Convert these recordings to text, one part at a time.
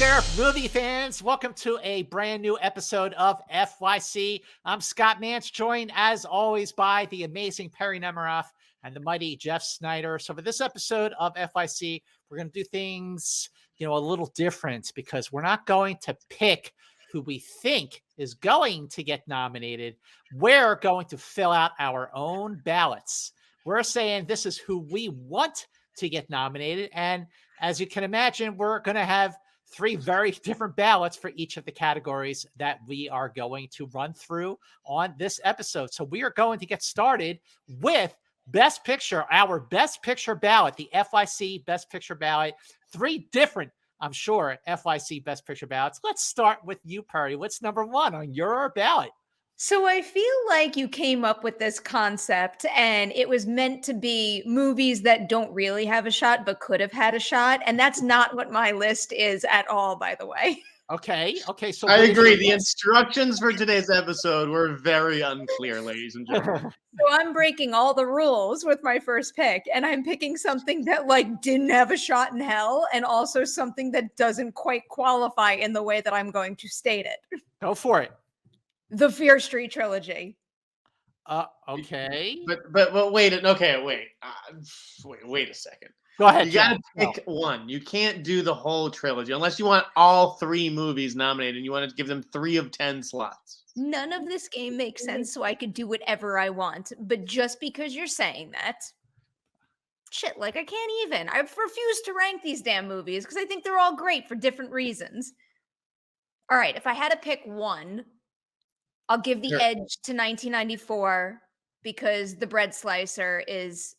there, movie fans. Welcome to a brand new episode of FYC. I'm Scott Mance, joined as always by the amazing Perri Nemiroff and the mighty Jeff Snyder. So for this episode of FYC, we're going to do things, a little different because we're not going to pick who we think is going to get nominated. We're going to fill out our own ballots. We're saying this is who we want to get nominated. And as you can imagine, we're going to have 3 very different ballots for each of the categories that we are going to run through on this episode. So we are going to get started with Best Picture, our Best Picture ballot, the FYC Best Picture ballot. 3 different, I'm sure, FYC Best Picture ballots. Let's start with you, Perri. What's number 1 on your ballot? So I feel like you came up with this concept and it was meant to be movies that don't really have a shot but could have had a shot. And that's not what my list is at all, by the way. Okay. So I agree. The instructions for today's episode were very unclear, ladies and gentlemen. So I'm breaking all the rules with my first pick, and I'm picking something that didn't have a shot in hell, and also something that doesn't quite qualify in the way that I'm going to state it. Go for it. The Fear Street trilogy. Okay. But wait. Okay, wait a second. Go ahead. You got to pick one. You can't do the whole trilogy unless you want all 3 movies nominated and you want to give them 3 of 10 slots. None of this game makes sense, so I could do whatever I want. But just because you're saying that, I can't even. I refuse to rank these damn movies because I think they're all great for different reasons. All right, if I had to pick one, I'll give the edge to 1994 because the bread slicer is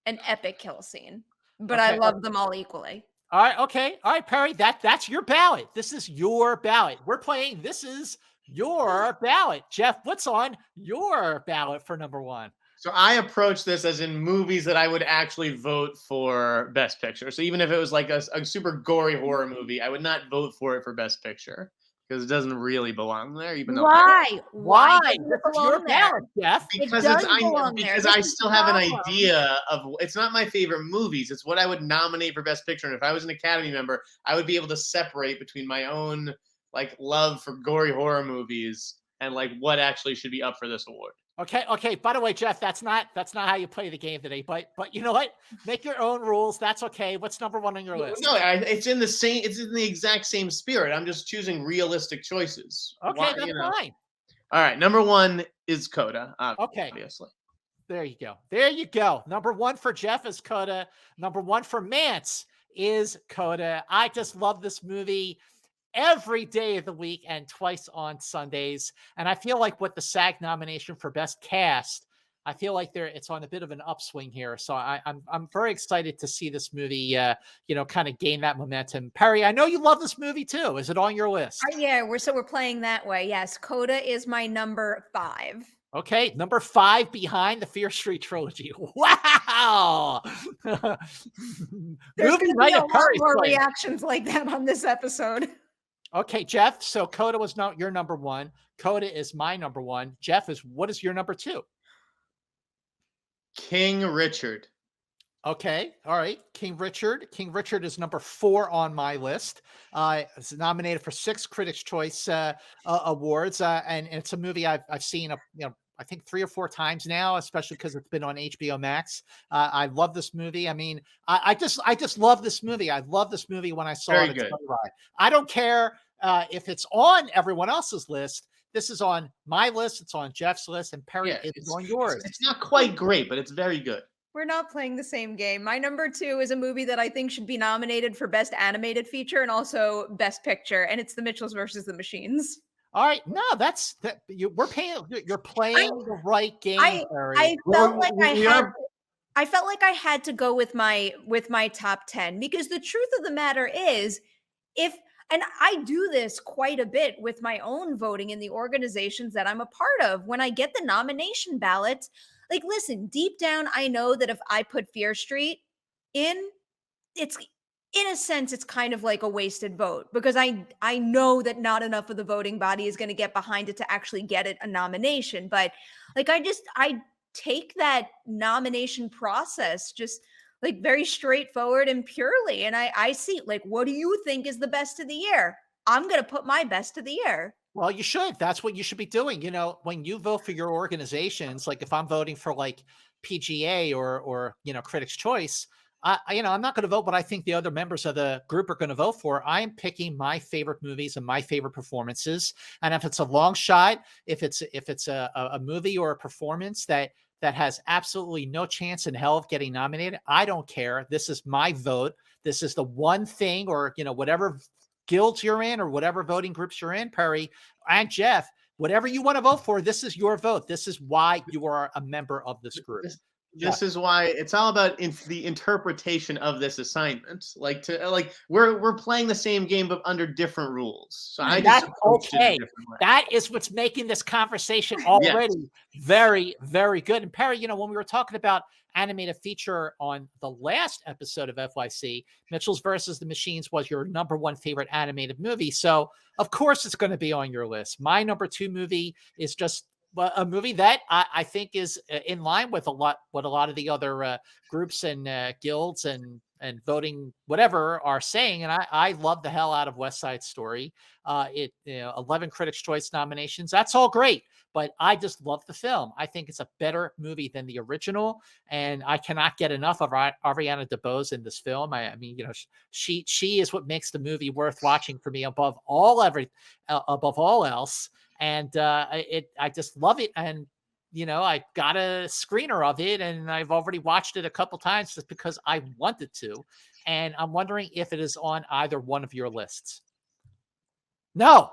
an epic kill scene. But I love them all equally. All right. Okay. All right, Perri, that's your ballot. This is your ballot. We're playing. This is your ballot. Jeff, what's on your ballot for number 1? So I approach this as in movies that I would actually vote for Best Picture. So even if it was like a super gory horror movie, I would not vote for it for Best Picture because it doesn't really belong there. Even though Why? This is your ballot, Jeff? Because I still have an idea of. It's not my favorite movies. It's what I would nominate for Best Picture. And if I was an Academy member, I would be able to separate between my own love for gory horror movies and what actually should be up for this award. Okay. By the way, Jeff, that's not how you play the game today. But you know what? Make your own rules. That's okay. What's number 1 on your list? No, it's in the exact same spirit. I'm just choosing realistic choices. Okay, that's fine. All right, number 1 is Coda. Obviously. There you go. Number 1 for Jeff is Coda. Number 1 for Mance is Coda. I just love this movie every day of the week and twice on Sundays. And I feel like with the SAG nomination for Best Cast, I feel like it's on a bit of an upswing here. So I'm very excited to see this movie, kind of gain that momentum. Perri, I know you love this movie too. Is it on your list? Yeah, we're playing that way. Yes, Coda is my number 5. Okay, number 5 behind the Fear Street trilogy. Wow! There's going to be a lot more reactions like that on this episode. Okay, Jeff. So Coda was not your number 1. Coda is my number 1. Jeff, what is your number 2? King Richard. Okay. All right. King Richard. King Richard is number 4 on my list. It's nominated for 6 Critics' Choice awards, and it's a movie I've seen I think 3 or 4 times now, especially because it's been on HBO Max. I love this movie. I mean, I just love this movie. I love this movie when I saw it. Very good. I don't care if it's on everyone else's list. This is on my list. It's on Jeff's list, and Perri, it's on yours. It's not quite great, but it's very good. We're not playing the same game. My number 2 is a movie that I think should be nominated for Best Animated Feature and also Best Picture, and it's The Mitchells versus the Machines. All right, no, you're playing the right game. I felt like I had to go with my top 10 because the truth of the matter is, and I do this quite a bit with my own voting in the organizations that I'm a part of. When I get the nomination ballots, listen, deep down, I know that if I put Fear Street in a sense, it's kind of like a wasted vote because I know that not enough of the voting body is going to get behind it to actually get it a nomination. But I take that nomination process just like very straightforward and purely. And I see, like, what do you think is the best of the year? I'm going to put my best of the year. Well, you should. That's what you should be doing. When you vote for your organizations, like if I'm voting for like PGA or Critics' Choice, I'm not going to vote what I think the other members of the group are going to vote for. I'm picking my favorite movies and my favorite performances. And if it's a long shot, if it's a movie or a performance that has absolutely no chance in hell of getting nominated, I don't care. This is my vote. This is the one thing, or whatever guilds you're in or whatever voting groups you're in, Perri and Jeff, whatever you want to vote for, this is your vote. This is why you are a member of this group. This is why it's all about the interpretation of this assignment. We're playing the same game but under different rules. So that's okay. That is what's making this conversation already very, very good. And Perri, when we were talking about animated feature on the last episode of FYC, Mitchell's versus the Machines was your number one favorite animated movie. So of course it's going to be on your list. My number two movie is just a movie that I think is in line with what a lot of the other groups and guilds and voting whatever are saying. And I love the hell out of West Side Story. 11 Critics' Choice nominations. That's all great. But I just love the film. I think it's a better movie than the original. And I cannot get enough of Ariana DeBose in this film. I mean, she is what makes the movie worth watching for me above all else. And I just love it. And, I got a screener of it and I've already watched it a couple times just because I wanted to. And I'm wondering if it is on either one of your lists. No.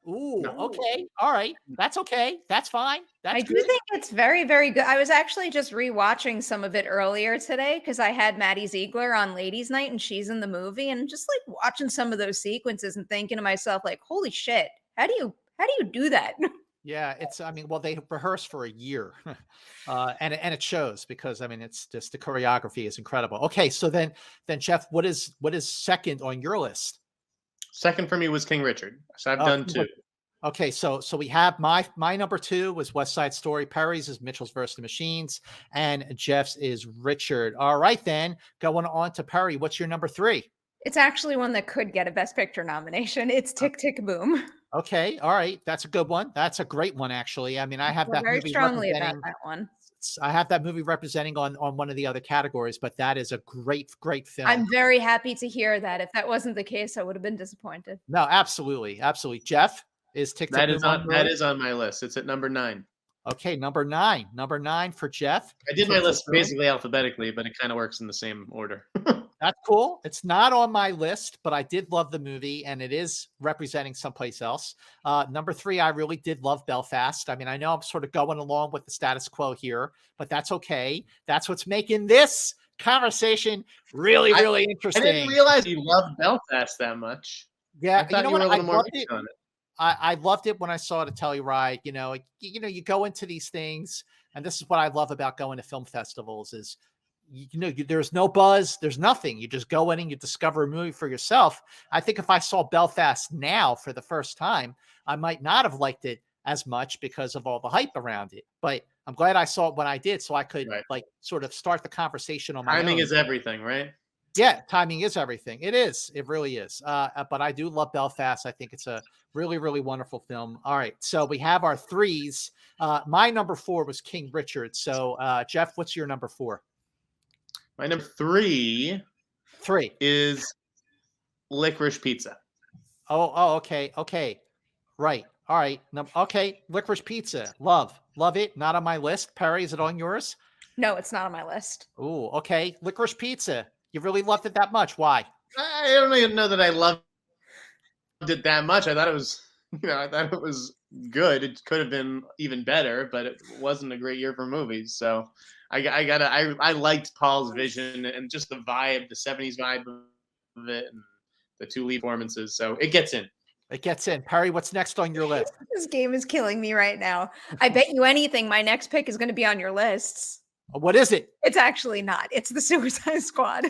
Ooh, no. Okay. All right. That's okay. That's fine. I do think it's very, very good. I was actually just rewatching some of it earlier today because I had Maddie Ziegler on Ladies Night and she's in the movie, and just like watching some of those sequences and thinking to myself, like, holy shit, how do you do that? Yeah, they rehearse for a year and it shows because, it's just the choreography is incredible. Okay. So then Jeff, what is second on your list? Second for me was King Richard. So I've done two. Okay, so we have my number two was West Side Story. Perri's is Mitchell's versus the Machines, and Jeff's is Richard. All right, then going on to Perri. What's your number three? It's actually one that could get a Best Picture nomination. It's Tick, Tick, Boom. Okay, all right, that's a good one. That's a great one, actually. I mean, I have that very movie strongly about that one. I have that movie representing on one of the other categories, but that is a great film. I'm very happy to hear that. If that wasn't the case, I would have been disappointed. No, absolutely. Jeff is Tick, Tick, Boom. That is on my list. It's at number 9. Okay, number 9 for Jeff. I did my list basically alphabetically, but it kind of works in the same order. That's cool. It's not on my list, but I did love the movie, and it is representing someplace else. Number 3, I really did love Belfast. I mean, I know I'm sort of going along with the status quo here, but that's okay. That's what's making this conversation really, really interesting. I didn't realize you loved Belfast that much. Yeah, I thought you were a little more mixed on it. I loved it when I saw it at Telluride. You go into these things, and this is what I love about going to film festivals is, there's no buzz, there's nothing. You just go in and you discover a movie for yourself. I think if I saw Belfast now for the first time, I might not have liked it as much because of all the hype around it. But I'm glad I saw it when I did, so I could sort of start the conversation on my own. Timing is everything, right? Yeah, timing is everything. It is. It really is. But I do love Belfast. I think it's a really, really wonderful film. All right. So we have our threes. My number 4 was King Richard. So Jeff, what's your number 4? My number 3 is Licorice Pizza. Oh, okay. Right. All right. Okay. Licorice Pizza. Love it. Not on my list. Perri, is it on yours? No, it's not on my list. Oh, okay. Licorice Pizza. You really loved it that much. Why? I don't even know that I loved it that much. I thought it was, good. It could have been even better, but it wasn't a great year for movies. So I liked Paul's vision and just the vibe, the 70s vibe of it, and the 2 lead performances. So it gets in. Perri, what's next on your list? This game is killing me right now. I bet you anything my next pick is going to be on your lists. What is it? It's actually not. It's the Suicide Squad.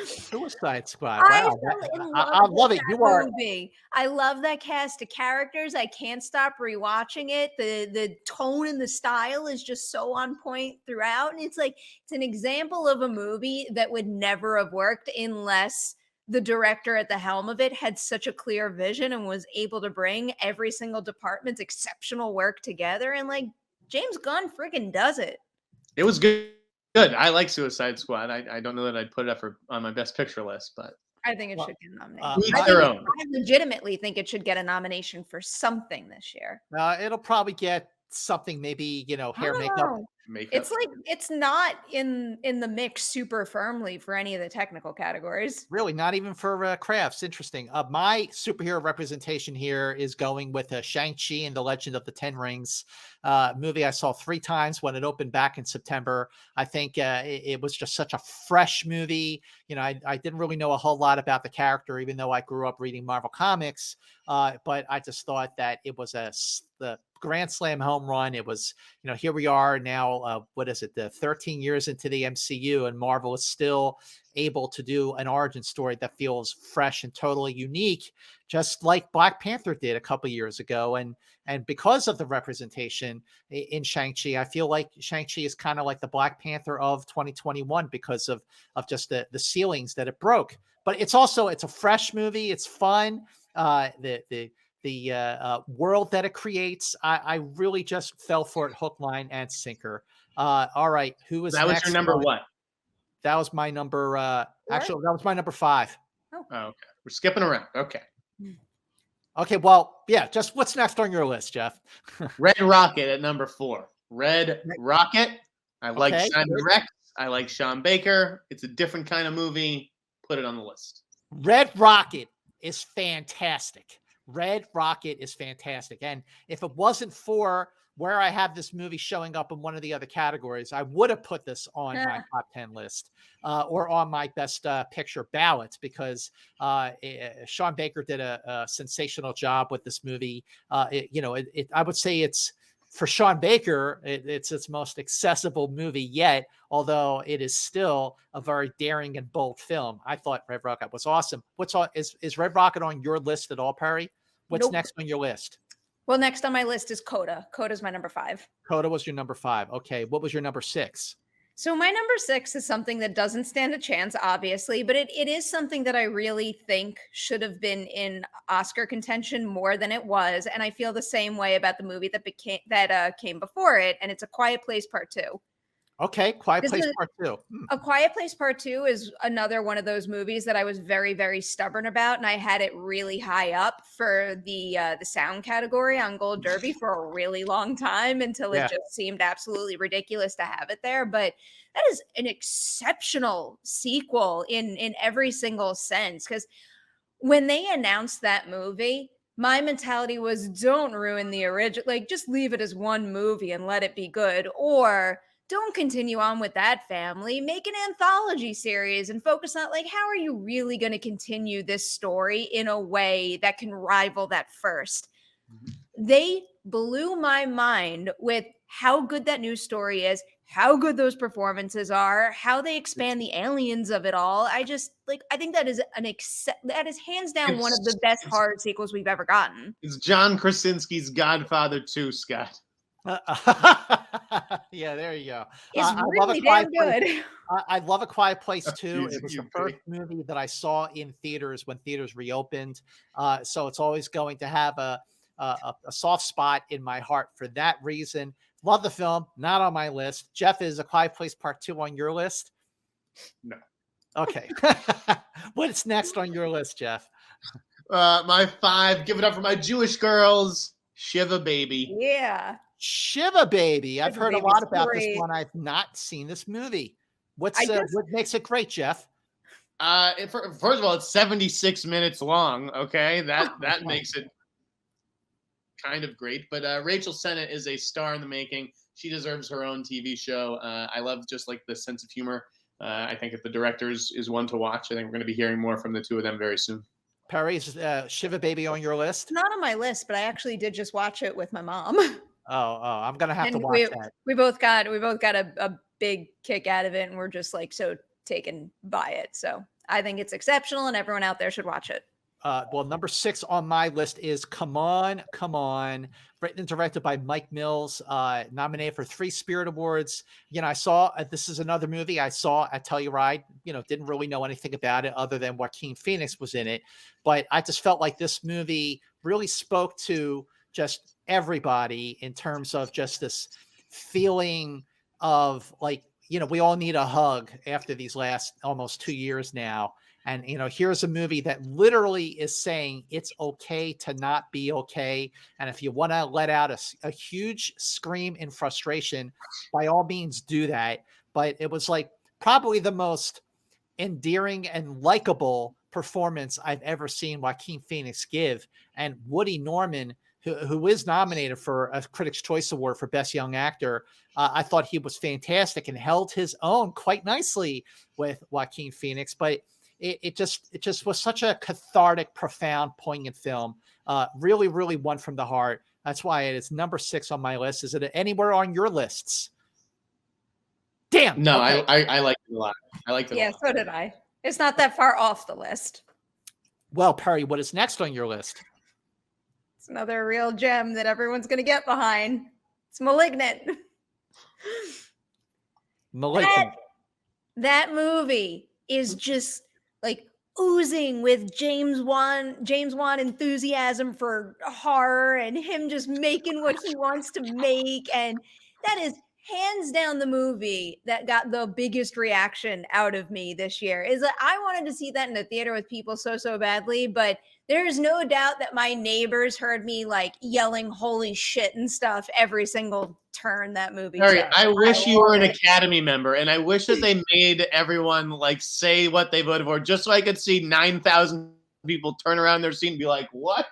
Suicide Squad. I Wow, fell in I love love with it. that You are movie. I love that cast of characters. I can't stop rewatching it. The tone and the style is just so on point throughout. And it's like it's an example of a movie that would never have worked unless the director at the helm of it had such a clear vision and was able to bring every single department's exceptional work together. And like James Gunn friggin' does it. It was good. Good. I like Suicide Squad. I don't know that I'd put it up on my best picture list, but I think it should get a nomination. each their own. I legitimately think it should get a nomination for something this year. it'll probably get something, maybe, hair, makeup. Oh, it's like it's not in the mix super firmly for any of the technical categories. Really, not even for crafts. Interesting. My superhero representation here is going with Shang-Chi and the Legend of the Ten Rings movie I saw 3 times when it opened back in September. I think it was just such a fresh movie. I didn't really know a whole lot about the character, even though I grew up reading Marvel Comics. But I just thought that it was the grand slam home run. It was, here we are now, what is it, the 13 years into the MCU, and Marvel is still able to do an origin story that feels fresh and totally unique, just like Black Panther did a couple years ago. And because of the representation in Shang-Chi, I feel like Shang-Chi is kind of like the Black Panther of 2021 because of just the ceilings that it broke. But it's a fresh movie. It's fun. The world that it creates, I really just fell for it, hook, line, and sinker. All right, who was that? Was your number what? That was my number. Actually, that was my number 5. Oh, okay. We're skipping around. Okay. Okay. Well, yeah. Just what's next on your list, Jeff? Red Rocket at number 4. Red Rocket. I like Simon Rex. I like Sean Baker. It's a different kind of movie. Put it on the list. Red Rocket is fantastic. Red Rocket is fantastic. And if it wasn't for where I have this movie showing up in one of the other categories, I would have put this on my top 10 list or on my best picture ballot, because Sean Baker did a sensational job with this movie. I would say it's, for Sean Baker, it's its most accessible movie yet, although it is still a very daring and bold film. I thought Red Rocket was awesome. Is Red Rocket on your list at all, Perri? What's next on your list? Well, next on my list is Coda. Coda's my number 5. Coda was your number 5. Okay. What was your number 6? So my number 6 is something that doesn't stand a chance, obviously, but it is something that I really think should have been in Oscar contention more than it was. And I feel the same way about the movie that came before it. And it's A Quiet Place Part 2. Okay, Quiet Place Part 2. A Quiet Place Part 2 is another one of those movies that I was very, very stubborn about, and I had it really high up for the sound category on Gold Derby for a really long time, until it just seemed absolutely ridiculous to have it there. But that is an exceptional sequel in every single sense, because when they announced that movie, my mentality was, don't ruin the original, like just leave it as one movie and let it be good, or don't continue on with that family, make an anthology series and focus on, like, how are you really going to continue this story in a way that can rival that first? They blew my mind with how good that new story is, how good those performances are, how they expand the aliens of it all. I think that is that is hands down one of the best horror sequels we've ever gotten. It's John Krasinski's Godfather 2, Scott. Yeah, there you go. It's really damn good. I love A Quiet Place 2. It was the first movie that I saw in theaters when theaters reopened. So it's always going to have a soft spot in my heart for that reason. Love the film. Not on my list. Jeff, is A Quiet Place Part 2 on your list? No. Okay. What's next on your list, Jeff? My 5. Give it up for my Jewish girls. Shiva Baby. Yeah. Shiva Baby. I've heard a lot about this one. I've not seen this movie. What makes it great, Jeff? First of all, it's 76 minutes long. Okay, that makes it kind of great. But Rachel Sennett is a star in the making. She deserves her own TV show. I love just like the sense of humor. I think if the director is one to watch, I think we're going to be hearing more from the two of them very soon. Perri, is Shiva Baby on your list? Not on my list, but I actually did just watch it with my mom. Oh, I'm gonna have to watch that. We both got a big kick out of it, and we're just like so taken by it. So I think it's exceptional and everyone out there should watch it. Well, number 6 on my list is Come On, Come On, written and directed by Mike Mills, nominated for 3 Spirit Awards. I saw, this is another movie I saw at Telluride, didn't really know anything about it other than Joaquin Phoenix was in it. But I just felt like this movie really spoke to just everybody in terms of just this feeling of like, we all need a hug after these last almost 2 years now. And, here's a movie that literally is saying it's okay to not be okay. And if you want to let out a huge scream in frustration, by all means do that. But it was like probably the most endearing and likable performance I've ever seen Joaquin Phoenix give. And Woody Norman, who is nominated for a Critics' Choice Award for Best Young Actor, I thought he was fantastic and held his own quite nicely with Joaquin Phoenix. But it just was such a cathartic, profound, poignant film. Really, really one from the heart. That's why it is number 6 on my list. Is it anywhere on your lists? Damn. No, okay. I liked it a lot. I liked it a lot. Yeah, so did I. It's not that far off the list. Well, Perri, what is next on your list? It's another real gem that everyone's going to get behind. It's Malignant. Malignant. That movie is just like oozing with James Wan enthusiasm for horror and him just making what he wants to make. And that is hands down the movie that got the biggest reaction out of me this year. Is that I wanted to see that in the theater with people so badly, but there's no doubt that my neighbors heard me like yelling holy shit and stuff every single turn that movie took. I wish you were an Academy member, and I wish that they made everyone like say what they voted for, just so I could see 9,000 people turn around their seat and be like, what?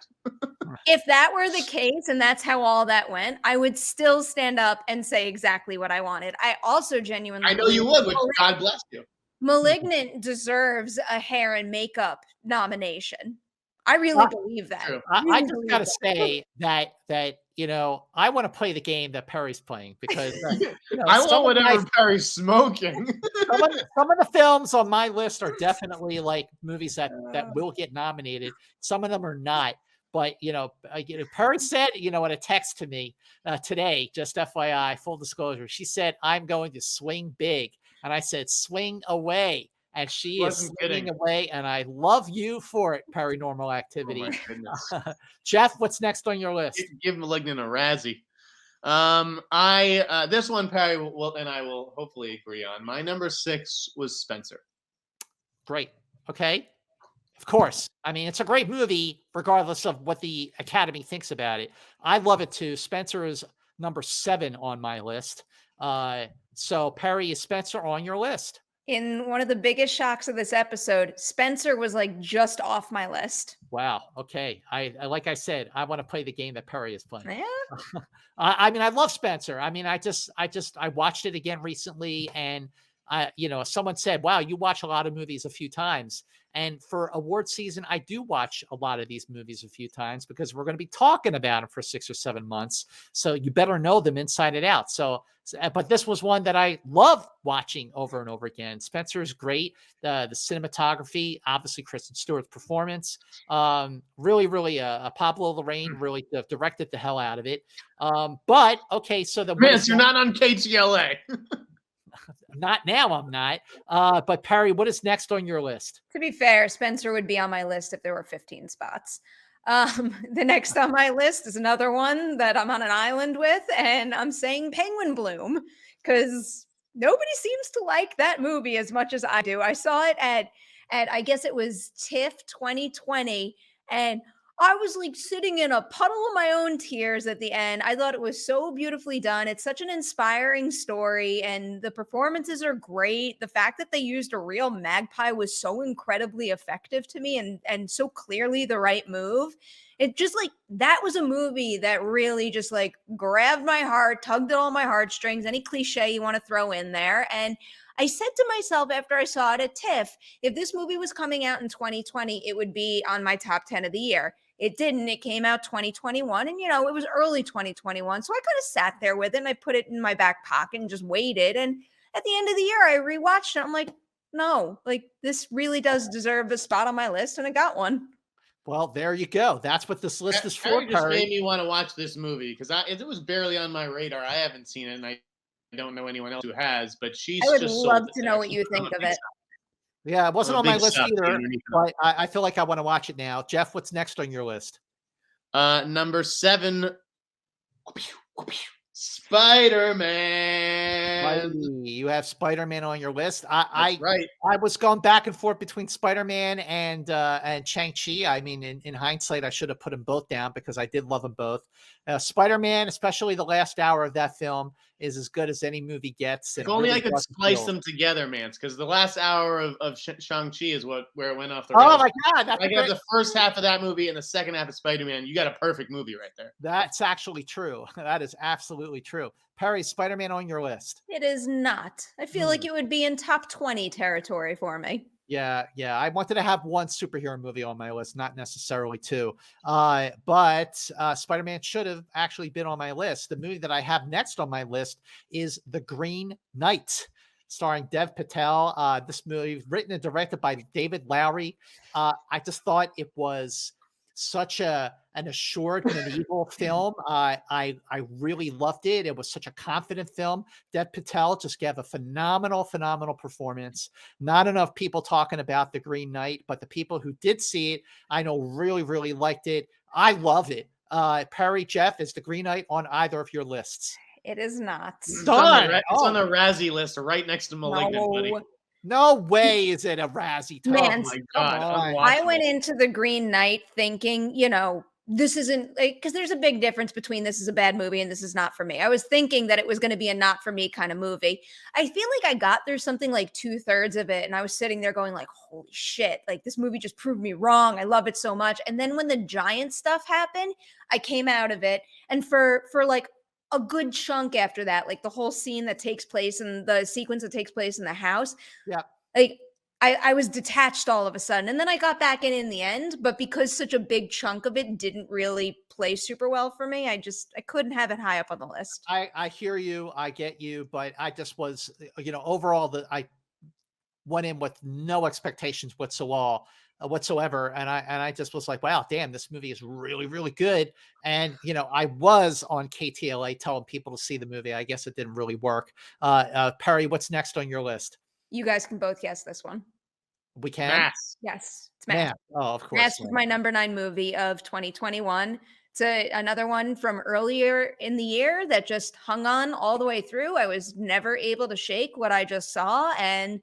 If that were the case and that's how all that went, I would still stand up and say exactly what I wanted. I also genuinely I know you would, which God bless you. Malignant deserves a hair and makeup nomination. I really believe that. I just got to say that I want to play the game that Perri's playing because I want whatever Perri's smoking. some of the films on my list are definitely like movies that will get nominated. Some of them are not. But, Perri said, in a text to me today, just FYI, full disclosure, she said, I'm going to swing big. And I said, swing away. And she is swinging away. And I love you for it, Paranormal Activity. Oh my goodness. Jeff, what's next on your list? Give Malignant a Razzie. This one, Perri and I will hopefully agree on. My number 6 was Spencer. Great. Okay. Of course. I mean, it's a great movie, regardless of what the Academy thinks about it. I love it too. Spencer is number 7 on my list. So, Perri, is Spencer on your list? In one of the biggest shocks of this episode, Spencer was like just off my list. Wow. Okay. I like I said, I want to play the game that Perri is playing. Yeah. I mean, I love Spencer. I mean, I watched it again recently, and someone said, wow, you watch a lot of movies a few times. And for award season, I do watch a lot of these movies a few times because we're going to be talking about them for 6 or 7 months. So you better know them inside and out. But this was one that I love watching over and over again. Spencer is great. The cinematography, obviously Kristen Stewart's performance, really, really, Pablo Larraín really directed the hell out of it. But okay, so you're not on KTLA. Not now, I'm not. But Perri, what is next on your list? To be fair, Spencer would be on my list if there were 15 spots. The next on my list is another one that I'm on an island with, and I'm saying Penguin Bloom because nobody seems to like that movie as much as I do. I saw it at I guess it was TIFF 2020, and I was like sitting in a puddle of my own tears at the end. I thought it was so beautifully done. It's such an inspiring story, and the performances are great. The fact that they used a real magpie was so incredibly effective to me and so clearly the right move. It just like, that was a movie that really just like grabbed my heart, tugged at all my heartstrings, any cliche you want to throw in there. And I said to myself after I saw it at TIFF, if this movie was coming out in 2020, it would be on my top 10 of the year. It didn't. It came out 2021, and it was early 2021. So I kind of sat there with it, and I put it in my back pocket and just waited. And at the end of the year, I rewatched it. I'm like, no, like this really does deserve a spot on my list, and I got one. Well, there you go. That's what this list is for, Perri just Perri. made me want to watch this movie because it was barely on my radar. I haven't seen it, and I don't know anyone else who has. But she's I would just love sold it to there. know what you think of it. Yeah, it wasn't I'm a on my big list sub either, underneath it. but I feel like I want to watch it now. Jeff, what's next on your list? Number 7, Spider-Man. You have Spider-Man on your list. That's right. I was going back and forth between Spider-Man and Shang-Chi. I mean, in hindsight, I should have put them both down because I did love them both. Spider-Man, especially the last hour of that film, is as good as any movie gets. If only I could splice them together, man. Because the last hour of Shang-Chi is where it went off the rails. Oh my God! I got the first half of that movie and the second half of Spider-Man. You got a perfect movie right there. That's actually true. That is absolutely true. Perri, Spider-Man on your list? It is not. I feel like it would be in top 20 territory for me. Yeah. I wanted to have one superhero movie on my list, not necessarily two. But Spider-Man should have actually been on my list. The movie that I have next on my list is The Green Knight, starring Dev Patel. This movie, written and directed by David Lowery. I just thought it was such an assured medieval film. I really loved it. It was such a confident film. Dev Patel just gave a phenomenal performance. Not enough people talking about The Green Knight, but the people who did see it, I know really liked it. I love it. Perri, Jeff, is The Green Knight on either of your lists? It is not. It's on the Razzie list, right next to Malignant, buddy. No way is it a Razzie. Man, oh my God. I went into The Green Knight thinking, this isn't because there's a big difference between this is a bad movie and this is not for me. I was thinking that it was going to be a not for me kind of movie. I feel like I got through something like 2/3 of it, and I was sitting there going like, holy shit, like this movie just proved me wrong. I love it so much. And then when the giant stuff happened, I came out of it. And for like a good chunk after that, like the whole scene that takes place and the sequence that takes place in the house. Yeah. Like I was detached all of a sudden, and then I got back in the end, but because such a big chunk of it didn't really play super well for me, I couldn't have it high up on the list. I hear you. I get you, but I just was, overall I went in with no expectations whatsoever. And I just was like, wow, damn, this movie is really good. And, I was on KTLA telling people to see the movie. I guess it didn't really work. Perri, what's next on your list? You guys can both guess this one. We can? Mass. Yes, it's Mass. Oh, of course. Mass was my number 9 movie of 2021. It's another one from earlier in the year that just hung on all the way through. I was never able to shake what I just saw. And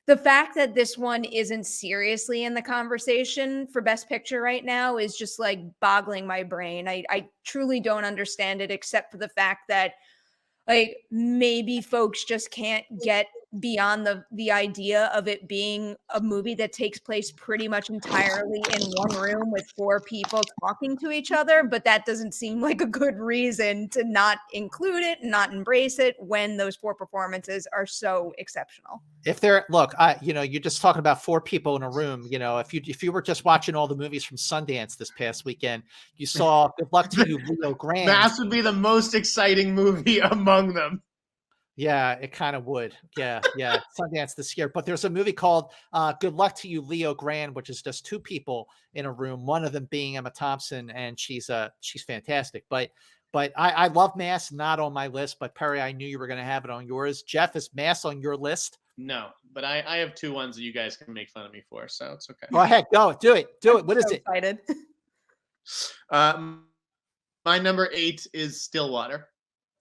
the fact that this one isn't seriously in the conversation for Best Picture right now is just like boggling my brain. I truly don't understand it, except for the fact that like maybe folks just can't get beyond the idea of it being a movie that takes place pretty much entirely in one room with 4 people talking to each other, but that doesn't seem like a good reason to not include it, not embrace it when those 4 performances are so exceptional. If they're you're just talking about 4 people in a room. If you were just watching all the movies from Sundance this past weekend, you saw Good Luck to You, Leo Grand. Mass would be the most exciting movie among them. Yeah, it kind of would. Yeah. Sundance this year. But there's a movie called Good Luck to You, Leo Grand, which is just 2 people in a room, one of them being Emma Thompson, and she's fantastic. But I love Mass, not on my list. But Perri, I knew you were going to have it on yours. Jeff, is Mass on your list? No, but I have 2 ones that you guys can make fun of me for, so it's okay. Go ahead, go do it. What is it? Excited. My number 8 is Stillwater.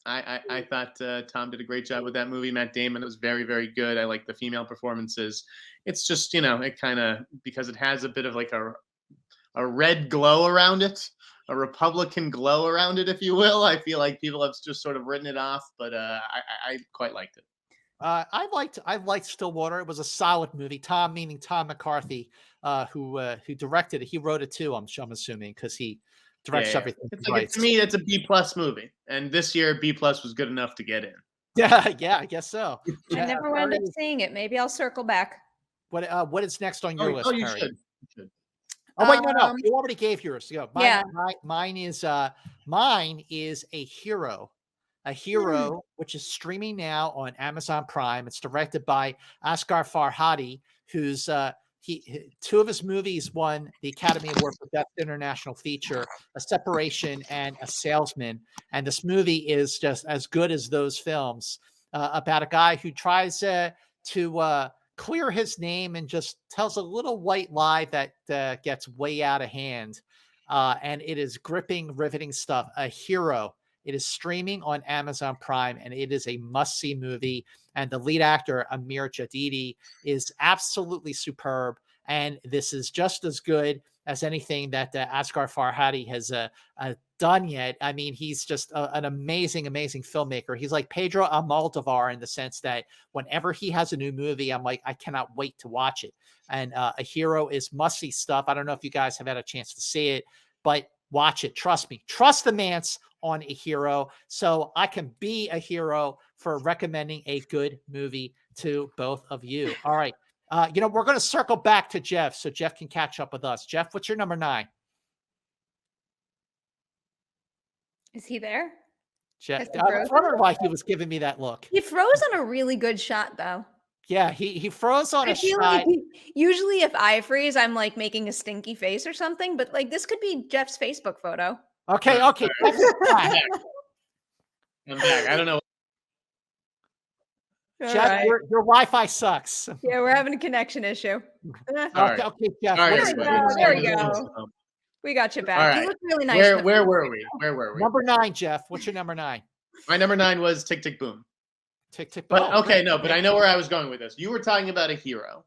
I thought Tom did a great job with that movie. Matt Damon, it was very good. I like the female performances. It's just, it kind of, because it has a bit of like a red glow around it, a Republican glow around it, if you will. I feel like people have just sort of written it off, but I quite liked it. I liked Stillwater. It was a solid movie. Tom, meaning Tom McCarthy, who directed it. He wrote it too, I'm assuming, because he directs everything. To me, it's a B+ movie, and this year B+ was good enough to get in. Yeah, I guess so. I never wound up seeing it. Maybe I'll circle back. What is next on your list? You Perri? should. Oh wait, no, you already gave yours. Yeah. Mine is A Hero. A Hero, which is streaming now on Amazon Prime. It's directed by Asghar Farhadi, who's two of his movies won the Academy Award for Best International Feature, A Separation and A Salesman. And this movie is just as good as those films, about a guy who tries to clear his name and just tells a little white lie that gets way out of hand. And it is gripping, riveting stuff. A Hero. It is streaming on Amazon Prime, and it is a must-see movie. And the lead actor, Amir Jadidi, is absolutely superb. And this is just as good as anything that Asghar Farhadi has done yet. I mean, he's just an amazing, amazing filmmaker. He's like Pedro Almodovar in the sense that whenever he has a new movie, I'm like, I cannot wait to watch it. And A Hero is must-see stuff. I don't know if you guys have had a chance to see it, but watch it. Trust me. Trust the Mance on A Hero, so I can be a hero for recommending a good movie to both of you. All right. We're going to circle back to Jeff so Jeff can catch up with us. Jeff, what's your number 9? Is he there? Jeff, I wondered why he was giving me that look. He froze on a really good shot, though. Yeah, he froze on a shot. Like usually if I freeze, I'm like making a stinky face or something, but like this could be Jeff's Facebook photo. Okay. I'm back. I don't know. Jeff, right. Your Wi-Fi sucks. Yeah, we're having a connection issue. Okay, Jeff. There we go. We got you back. Right. You look really nice. Where were we? Number 9, Jeff. What's your number 9? My number 9 was Tick, Tick, Boom. Tick, Tick, Boom. But okay, no, but I know where I was going with this. You were talking about A Hero.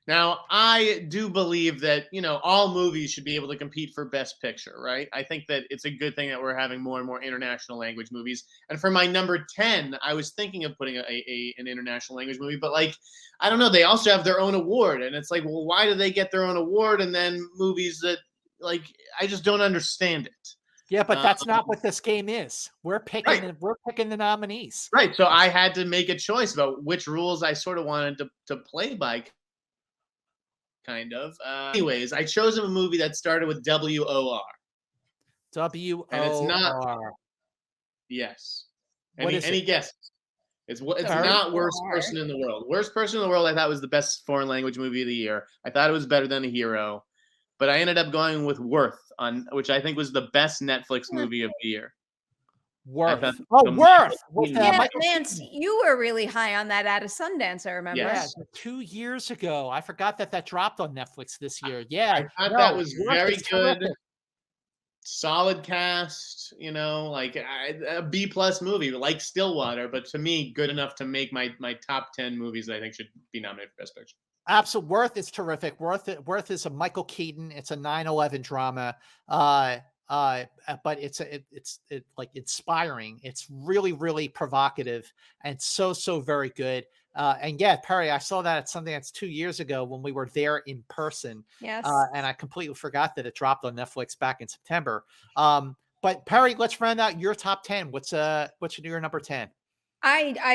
Now, I do believe that, all movies should be able to compete for Best Picture, right? I think that it's a good thing that we're having more and more international language movies. And for my number 10, I was thinking of putting an international language movie, but I don't know, they also have their own award. And it's like, well, why do they get their own award? And then movies that, I just don't understand it. Yeah, but that's not what this game is. We're picking the nominees. Right. So I had to make a choice about which rules I sort of wanted to play by. Kind of. Anyways, I chose a movie that started with W-O-R. W-O-R. And it's not. Yes. Any guesses? It's not Worst Person in the World. Worst Person in the World, I thought was the best foreign language movie of the year. I thought it was better than A Hero, but I ended up going with Worth, which I think was the best Netflix movie of the year. Worth. Worth. Yeah, Lance, you were really high on that at a Sundance, I remember. Yes. Yeah, 2 years ago. I forgot that dropped on Netflix this year. Yeah. I thought that was very good. Terrific. Solid cast, a B+ movie, like Stillwater, but to me, good enough to make my top 10 movies that I think should be nominated for Best Picture. Absolutely. Worth is terrific. Worth is a Michael Keaton. It's a 9/11 drama. But it's inspiring. It's really, really provocative and so very good. And yeah, Perri, I saw that at Sundance 2 years ago when we were there in person. Yes. And I completely forgot that it dropped on Netflix back in September. But Perri, let's round out your top 10. What's your number 10?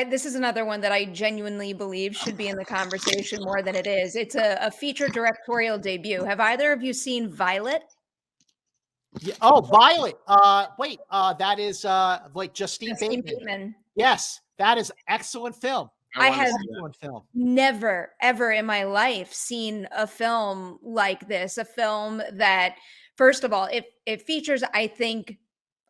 This is another one that I genuinely believe should be in the conversation more than it is. It's a feature directorial debut. Have either of you seen Violet? Yeah. Oh, Violet. That is Justine Bateman. Yes, that is excellent film. I have never, ever in my life seen a film like this. A film that, first of all, it features, I think,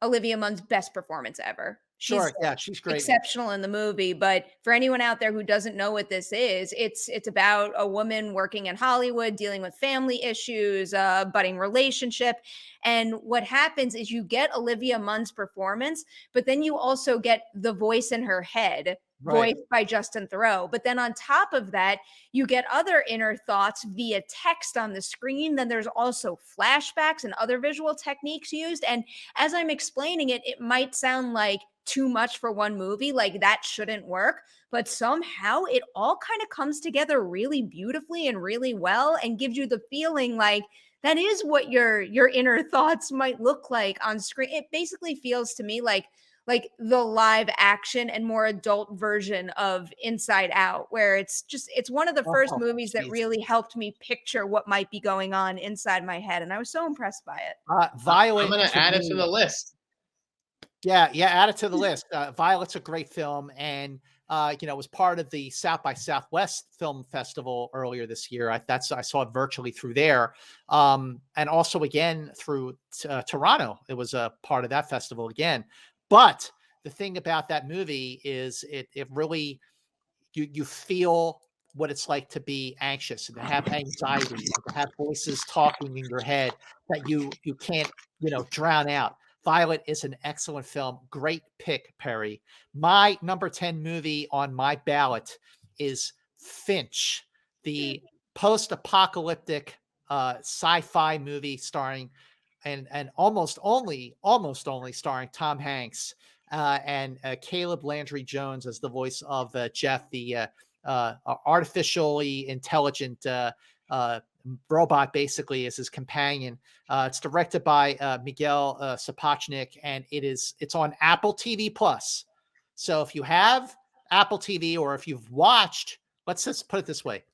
Olivia Munn's best performance ever. Sure, she's great. Exceptional in the movie. But for anyone out there who doesn't know what this is, it's about a woman working in Hollywood, dealing with family issues, budding relationship. And what happens is you get Olivia Munn's performance, but then you also get the voice in her head, voiced by Justin Theroux. But then on top of that, you get other inner thoughts via text on the screen. Then there's also flashbacks and other visual techniques used. And as I'm explaining it, it might sound like too much for one movie, like that shouldn't work, but somehow it all kind of comes together really beautifully and really well and gives you the feeling like that is what your inner thoughts might look like on screen. It basically feels to me like the live action and more adult version of Inside Out, where it's one of the first movies that really helped me picture what might be going on inside my head. And I was so impressed by it. Violet. I'm going to add it to the list. Yeah, add it to the list. Violet's a great film, and was part of the South by Southwest Film Festival earlier this year. I saw it virtually through there, and also again through Toronto. It was a part of that festival again. But the thing about that movie is it really you feel what it's like to be anxious and to have anxiety and to have voices talking in your head that you can't drown out. Violet is an excellent film. Great pick, Perri. My number 10 movie on my ballot is Finch, the post-apocalyptic sci-fi movie starring and almost only starring Tom Hanks and Caleb Landry Jones as the voice of Jeff, the artificially intelligent robot, basically, as his companion. It's directed by Miguel Sapochnik, and it's on Apple TV Plus. So if you have Apple TV, or if you've watched, let's just put it this way: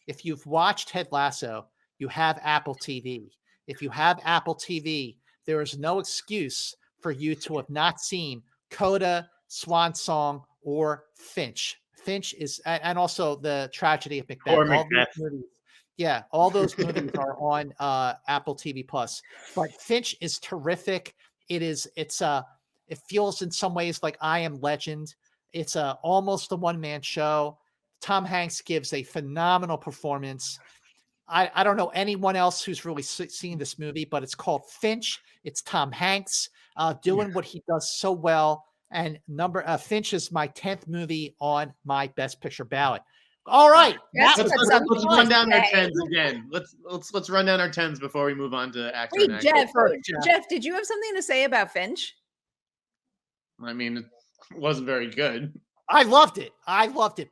if you've watched Ted Lasso, you have Apple TV. If you have Apple TV, there is no excuse for you to have not seen Coda, Swan Song, or Finch. Finch is, and also The Tragedy of Macbeth. All those movies are on Apple TV Plus. But Finch is terrific. It feels in some ways like I Am Legend. It's almost a one-man show. Tom Hanks gives a phenomenal performance. I don't know anyone else who's really seen this movie, but it's called Finch. It's Tom Hanks doing what he does so well. And Finch is my 10th movie on my Best Picture ballot. All right, let's run down our 10s again. Let's run down our 10s before we move on to actor. Wait, Jeff, did you have something to say about Finch? I mean, it wasn't very good. I loved it.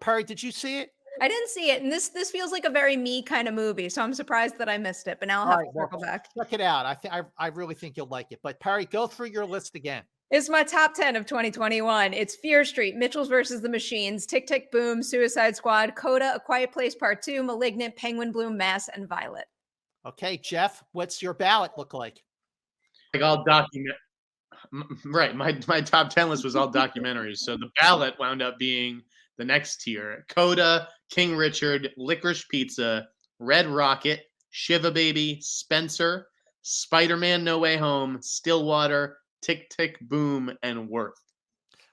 Perri, did you see it? I didn't see it, and this feels like a very me kind of movie, so I'm surprised that I missed it. But now I'll have to circle back. Check it out. I really think you'll like it. But Perri, go through your list again. It's my top 10 of 2021. It's Fear Street, Mitchells versus the Machines, Tick Tick Boom, Suicide Squad, Coda, A Quiet Place Part 2, Malignant, Penguin Bloom, Mass, and Violet. Okay, Jeff, what's your ballot look like? Like all right. My top 10 list was all documentaries. So the ballot wound up being the next tier: Coda, King Richard, Licorice Pizza, Red Rocket, Shiva Baby, Spencer, Spider-Man No Way Home, Stillwater, Tick Tick Boom, and Worth.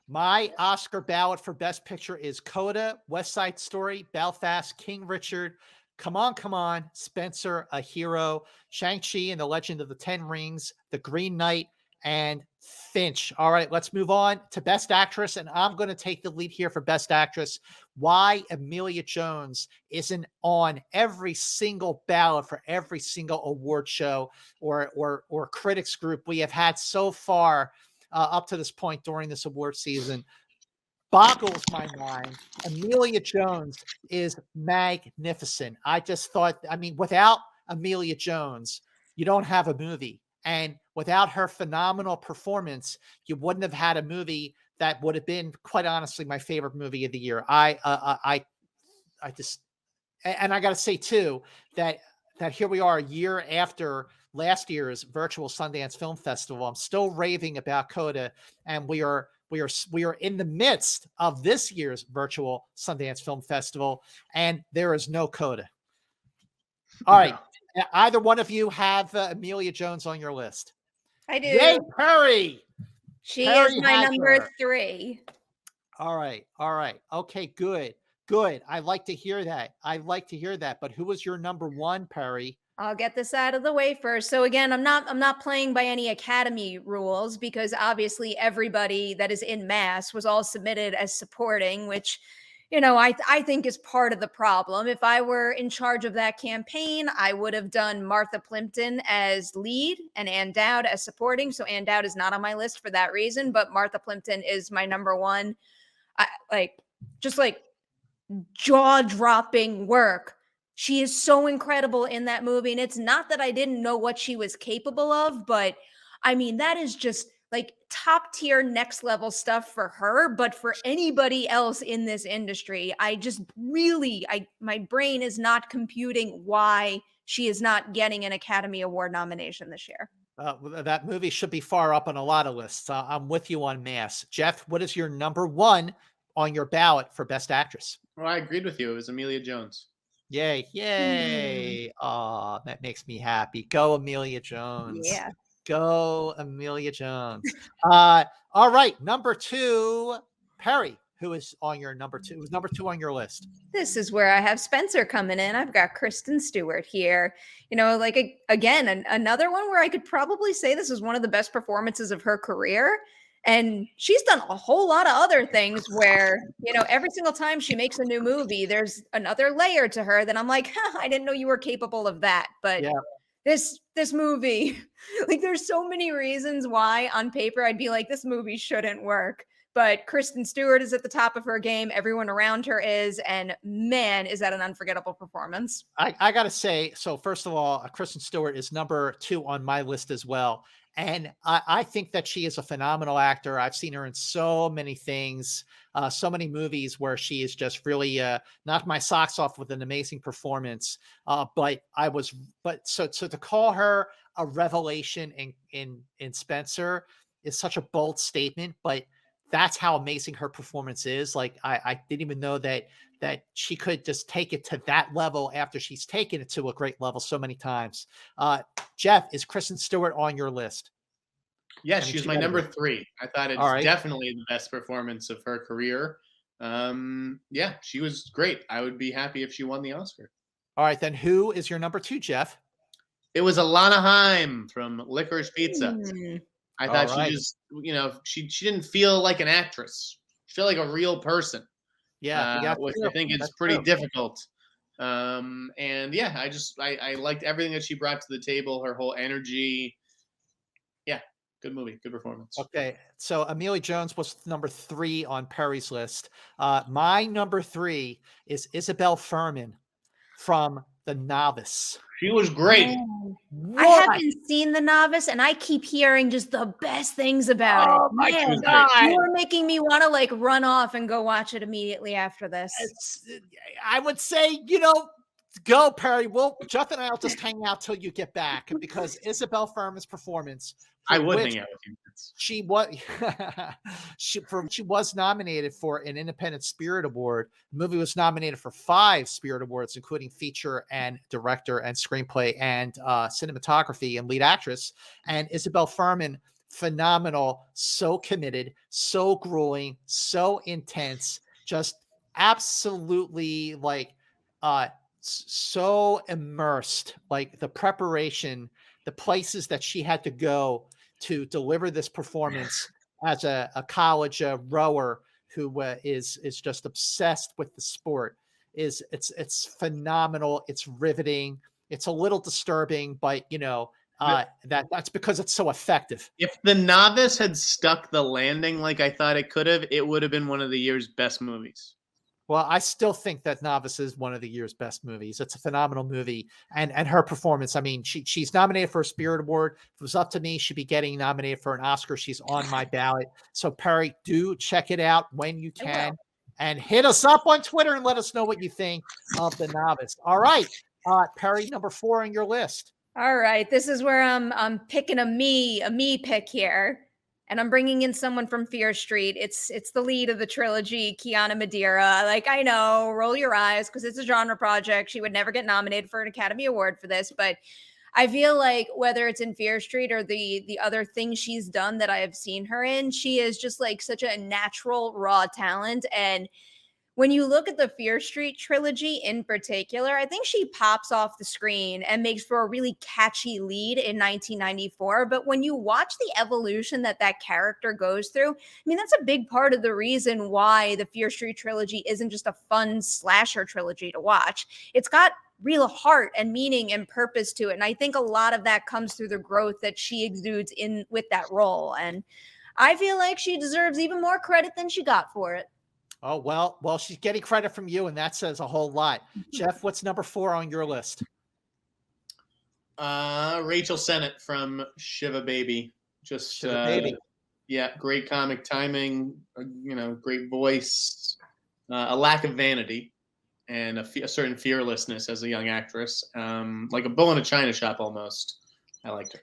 My Oscar ballot for Best Picture is Coda, West Side Story, Belfast, King Richard, Come On, Spencer, A Hero, Shang-Chi and the Legend of the Ten Rings, The Green Knight, and Finch. All right, let's move on to Best Actress, and I'm going to take the lead here for Best Actress. Why Amelia Jones isn't on every single ballot for every single award show or critics group we have had so far up to this point during this award season boggles my mind. Amelia Jones is magnificent. I just thought, without Amelia Jones, you don't have a movie. And without her phenomenal performance, you wouldn't have had a movie that would have been, quite honestly, my favorite movie of the year. I got to say too that here we are a year after last year's virtual Sundance Film Festival. I'm still raving about Coda, and we are in the midst of this year's virtual Sundance Film Festival, and there is no Coda. All right. Either one of you have Amelia Jones on your list? I do. Yay, Perri! Perri is my number 3. All right. Okay, good. I like to hear that. But who was your number 1, Perri? I'll get this out of the way first. So again, I'm not playing by any Academy rules, because obviously everybody that is in mass was all submitted as supporting, which, I think is part of the problem. If I were in charge of that campaign, I would have done Martha Plimpton as lead and Ann Dowd as supporting. So Ann Dowd is not on my list for that reason, but Martha Plimpton is my number 1. Just jaw-dropping work. She is so incredible in that movie. And it's not that I didn't know what she was capable of, but that is just top tier, next level stuff for her. But for anybody else in this industry, my brain is not computing why she is not getting an Academy Award nomination this year. That movie should be far up on a lot of lists. I'm with you on Mass. Jeff, what is your number one on your ballot for Best Actress? Well, I agreed with you. It was Amelia Jones. Yay, yay. Oh, that makes me happy. Go Amelia Jones. Yeah. Go Amelia Jones. All right, number two, Perri, who is on your number two? Who's number two on your list? This is where I have Spencer coming in. I've got Kristen Stewart here. You know, like again, another one where I could probably say this is one of the best performances of her career. And she's done a whole lot of other things where, you know, every single time she makes a new movie, there's another layer to her that I'm like, I didn't know you were capable of that. But Yeah. this movie, like there's so many reasons why on paper I'd be like, this movie shouldn't work. But Kristen Stewart is at the top of her game. Everyone around her is. And man, is that an unforgettable performance. I got to say, so first of all, Kristen Stewart is number two on my list as well. And I think that she is a phenomenal actor. I've seen her in so many things, so many movies where she is just really knocked my socks off with an amazing performance. But so to call her a revelation in Spencer is such a bold statement, but that's how amazing her performance is. Like I didn't even know that she could just take it to that level after she's taken it to a great level so many times. Jeff, is Kristen Stewart on your list? Yes, she was my number three. I thought it's All right. definitely the best performance of her career. Yeah, she was great. I would be happy if she won the Oscar. All right, then who is your number two, Jeff? It was Alana Haim from Licorice Pizza. I thought All right. she just, you know, she didn't feel like an actress. She felt like a real person. Yeah, which I think is pretty difficult. And yeah, I liked everything that she brought to the table, her whole energy. Yeah, good movie, good performance. Okay, so Amelia Jones was number three on Perri's list. My number three is Isabel Fuhrman from The Novice. She was great. I haven't seen The Novice, and I keep hearing just the best things about it. Man, you are making me want to like run off and go watch it immediately after this. I would say, you know, go Perri. Jeff and I will just hang out till you get back because Isabel Fuhrman's performance. I would hang out with you. She was nominated for an Independent Spirit Award. The movie was nominated for 5 Spirit Awards, including feature and director and screenplay and cinematography and lead actress. And Isabel Fuhrman, phenomenal, so committed, so grueling, so intense, just absolutely like so immersed, like the preparation, the places that she had to go to deliver this performance as a college rower who is just obsessed with the sport. It's phenomenal. It's riveting. It's a little disturbing, but you know, that's because it's so effective. If The Novice had stuck the landing like I thought it could have, it would have been one of the year's best movies. Well, I still think that Novice is one of the year's best movies. It's a phenomenal movie, and her performance. I mean, she's nominated for a Spirit Award. If it was up to me, she'd be getting nominated for an Oscar. She's on my ballot. So Perri, do check it out when you can, and hit us up on Twitter and let us know what you think of The Novice. All right, Perri, number 4 on your list. All right, this is where I'm picking a me pick here. And I'm bringing in someone from Fear Street. It's the lead of the trilogy, Kiana Madeira. Like, I know, roll your eyes because it's a genre project. She would never get nominated for an Academy Award for this. But I feel like whether it's in Fear Street or the other things she's done that I have seen her in, she is just like such a natural, raw talent. And when you look at the Fear Street trilogy in particular, I think she pops off the screen and makes for a really catchy lead in 1994. But when you watch the evolution that character goes through, I mean, that's a big part of the reason why the Fear Street trilogy isn't just a fun slasher trilogy to watch. It's got real heart and meaning and purpose to it. And I think a lot of that comes through the growth that she exudes in with that role. And I feel like she deserves even more credit than she got for it. Oh, well, she's getting credit from you, and that says a whole lot. Jeff, what's number 4 on your list? Rachel Sennett from Shiva Baby. Just Shiva Baby. Yeah, great comic timing, you know, great voice, a lack of vanity, and a certain fearlessness as a young actress, like a bull in a china shop almost. I liked her.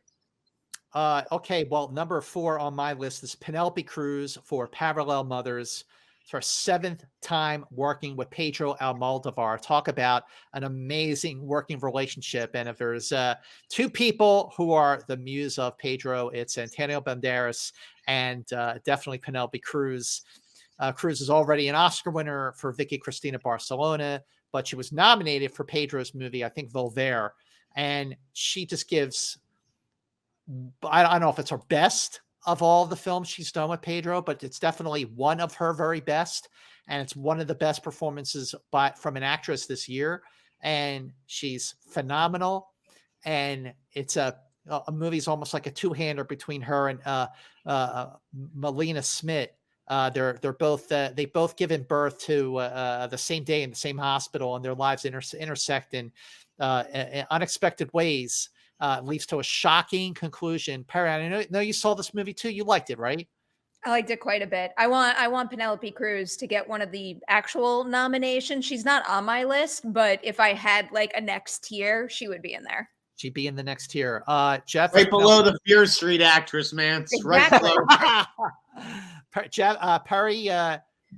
Okay, well, number 4 on my list is Penelope Cruz for Parallel Mothers. It's her 7th time working with Pedro Almodovar. Talk about an amazing working relationship. And if there's 2 people who are the muse of Pedro, it's Antonio Banderas and definitely Penelope Cruz. Cruz is already an Oscar winner for Vicky Cristina Barcelona, but she was nominated for Pedro's movie, I think Volver. And she just gives, I don't know if it's her best of all the films she's done with Pedro, but it's definitely one of her very best. And it's one of the best performances from an actress this year. And she's phenomenal. And it's a movie's almost like a two-hander between her and Melina Smith. They're both they both given birth to the same day in the same hospital, and their lives intersect in unexpected ways. Leads to a shocking conclusion. Perri, I know you saw this movie too. You liked it, right? I liked it quite a bit. I want Penelope Cruz to get one of the actual nominations. She's not on my list, but if I had like a next tier, she would be in there. She'd be in the next tier. Jeff, right below the Fear Street actress, man. Exactly. Right below. Jeff, Perri,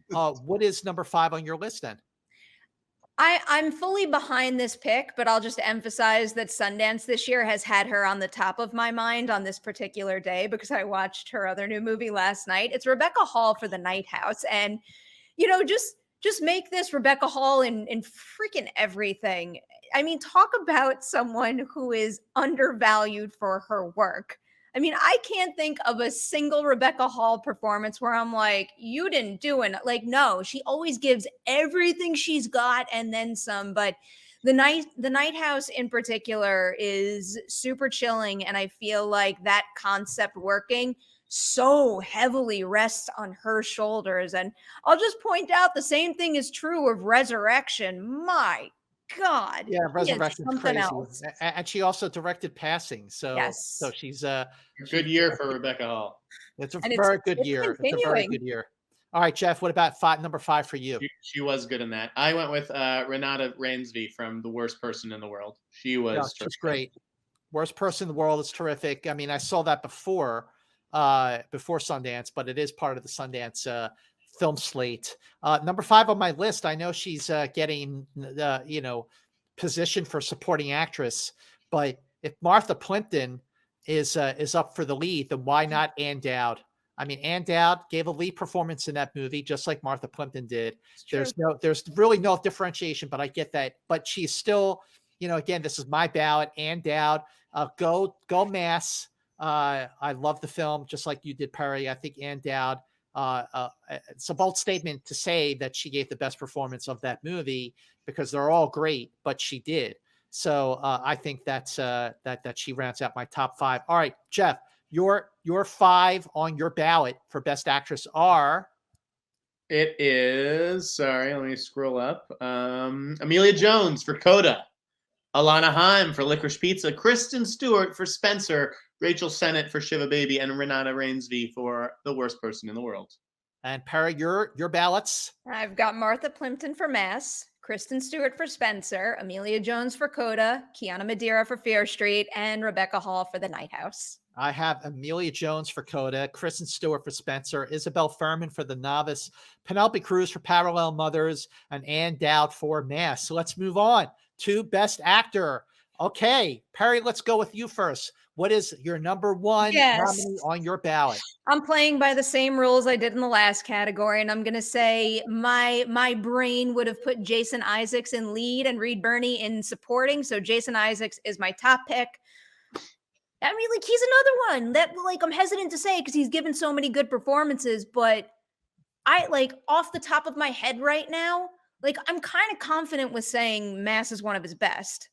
what is number 5 on your list then? I'm fully behind this pick, but I'll just emphasize that Sundance this year has had her on the top of my mind on this particular day because I watched her other new movie last night. It's Rebecca Hall for The Night House. And, you know, just make this Rebecca Hall in freaking everything. I mean, talk about someone who is undervalued for her work. I mean, I can't think of a single Rebecca Hall performance where I'm like, you didn't do it. Like, no, she always gives everything she's got and then some. But the Night House in particular is super chilling. And I feel like that concept working so heavily rests on her shoulders. And I'll just point out the same thing is true of Resurrection. My God. Yeah, Resurrection's something crazy. else. And she also directed Passing. So Yes. so she's Good year for Rebecca Hall. It's a And very good it's year. It's a very continuing. good year. All right, Jeff, what about number 5 for you? She was good in that. I went with Renata Rainsby from The Worst Person in the World. She was She's great. Worst Person in the World is terrific. I mean, I saw that before Sundance, but it is part of the Sundance film slate. Number 5 on my list. I know she's getting positioned for supporting actress, but if Martha Plimpton is up for the lead, then why not Ann Dowd? I mean, Ann Dowd gave a lead performance in that movie, just like Martha Plimpton did. There's really no differentiation, but I get that. But she's still, again, this is my ballot. Ann Dowd, go Mass. I love the film, just like you did, Perri. I think Ann Dowd. It's a bold statement to say that she gave the best performance of that movie because they're all great, but she did. So I think that's that she rounds out my top 5. All right, Jeff, your 5 on your ballot for Best Actress are. It is. Sorry, let me scroll up. Amelia Jones for Coda, Alana Haim for Licorice Pizza, Kristen Stewart for Spencer, Rachel Sennett for Shiva Baby, and Renata Rainsby for The Worst Person in the World. And Perri, your ballots. I've got Martha Plimpton for Mass, Kristen Stewart for Spencer, Amelia Jones for Coda, Kiana Madeira for Fear Street, and Rebecca Hall for The Night House. I have Amelia Jones for Coda, Kristen Stewart for Spencer, Isabel Furman for The Novice, Penelope Cruz for Parallel Mothers, and Ann Dowd for Mass. So let's move on to Best Actor. Okay, Perri, let's go with you first. What is your number 1 nominee on your ballot? I'm playing by the same rules I did in the last category, and I'm going to say my brain would have put Jason Isaacs in lead and Reed Birney in supporting, so Jason Isaacs is my top pick. I mean, like, he's another one that, like, I'm hesitant to say because he's given so many good performances, but I, like, off the top of my head right now, like, I'm kind of confident with saying Mass is one of his best.